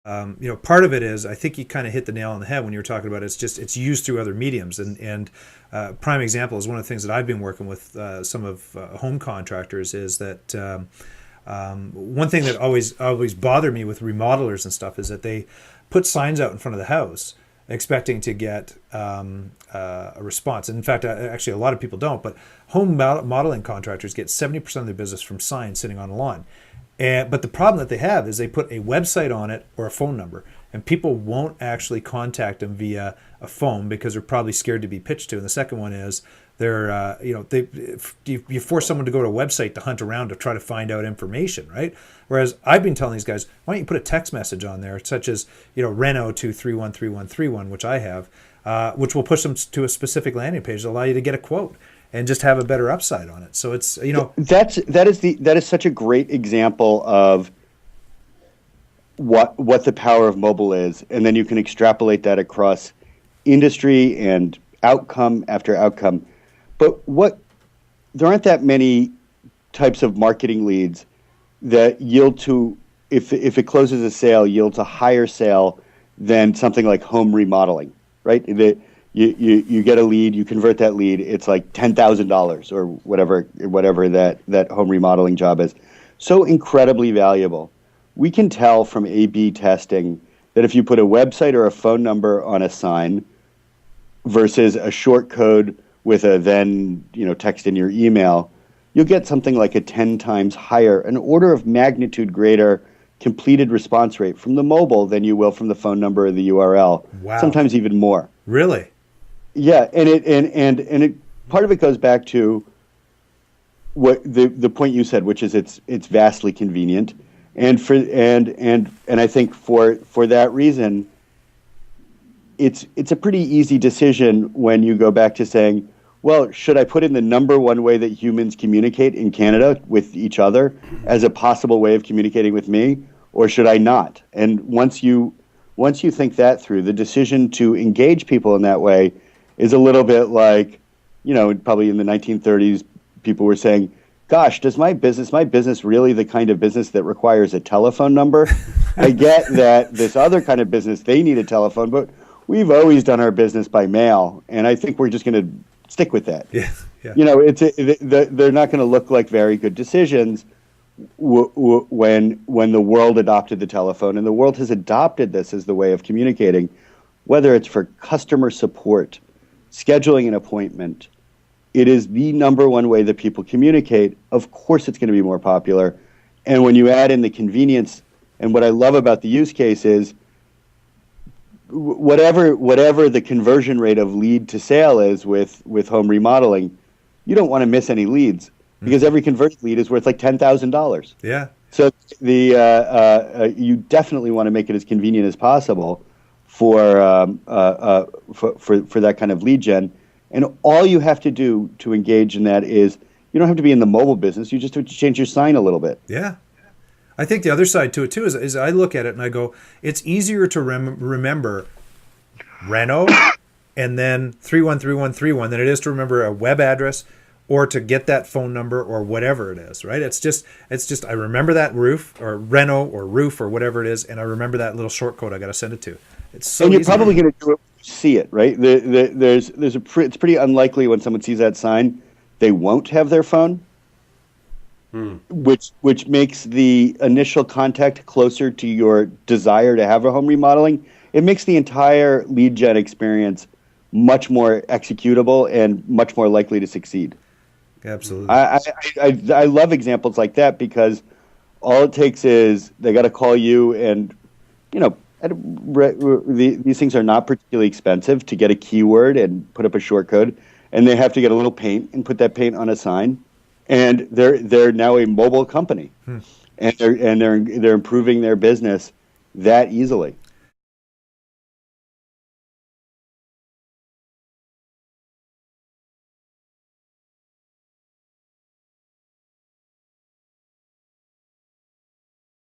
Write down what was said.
Part of it is, I think you kind of hit the nail on the head when you were talking about it's used through other mediums, and prime example is one of the things that I've been working with some of home contractors is that one thing that always bothered me with remodelers and stuff is that they put signs out in front of the house expecting to get a response. And in fact, actually, a lot of people don't. But home modeling contractors get 70% of their business from signs sitting on a lawn. But the problem that they have is they put a website on it or a phone number, and people won't actually contact them via a phone because they're probably scared to be pitched to. And the second one is you force someone to go to a website to hunt around to try to find out information, right? Whereas I've been telling these guys, why don't you put a text message on there, such as Reno to 313131, which I have, which will push them to a specific landing page that allow you to get a quote and just have a better upside on it. So it's that is such a great example of what the power of mobile is, and then you can extrapolate that across industry and outcome after outcome. But there aren't that many types of marketing leads that yield to, if it closes a sale, yields a higher sale than something like home remodeling, right? You get a lead, you convert that lead, it's like $10,000 or whatever that home remodeling job is. So incredibly valuable. We can tell from A/B testing that if you put a website or a phone number on a sign versus a short code with a then text in your email, you'll get something like a 10 times higher, an order of magnitude greater completed response rate from the mobile than you will from the phone number or the URL. Wow. Sometimes even more. Really? Yeah, and part of it goes back to what the point you said, which is it's vastly convenient, and I think for that reason, it's a pretty easy decision when you go back to saying, well, should I put in the number one way that humans communicate in Canada with each other as a possible way of communicating with me, or should I not? And once you think that through, the decision to engage people in that way is a little bit like, probably in the 1930s, people were saying, gosh, does my business really the kind of business that requires a telephone number? I get that this other kind of business, they need a telephone, but we've always done our business by mail, and I think we're just going to stick with that. Yeah. They're not going to look like very good decisions when the world adopted the telephone, and the world has adopted this as the way of communicating, whether it's for customer support, scheduling an appointment. It is the number one way that people communicate. Of course it's going to be more popular. And when you add in the convenience, and what I love about the use case is whatever the conversion rate of lead to sale is with home remodeling, you don't want to miss any leads because every converted lead is worth like $10,000. Yeah. So you definitely want to make it as convenient as possible for that kind of lead gen. And all you have to do to engage in that is you don't have to be in the mobile business. You just have to change your sign a little bit. Yeah. I think the other side to it, too, is I look at it and I go, it's easier to remember Reno and then 313131 than it is to remember a web address or to get that phone number or whatever it is, right? It's just I remember that roof or Reno or roof or whatever it is, and I remember that little short code I got to send it to. It's so and you're easy. Probably going to do it when you see it, right? It's pretty unlikely when someone sees that sign, they won't have their phone. Which makes the initial contact closer to your desire to have a home remodeling. It makes the entire lead gen experience much more executable and much more likely to succeed. Absolutely. I love examples like that because all it takes is they got to call you, and these things are not particularly expensive to get a keyword and put up a short code, and they have to get a little paint and put that paint on a sign. And they're now a mobile company, and they're improving their business that easily.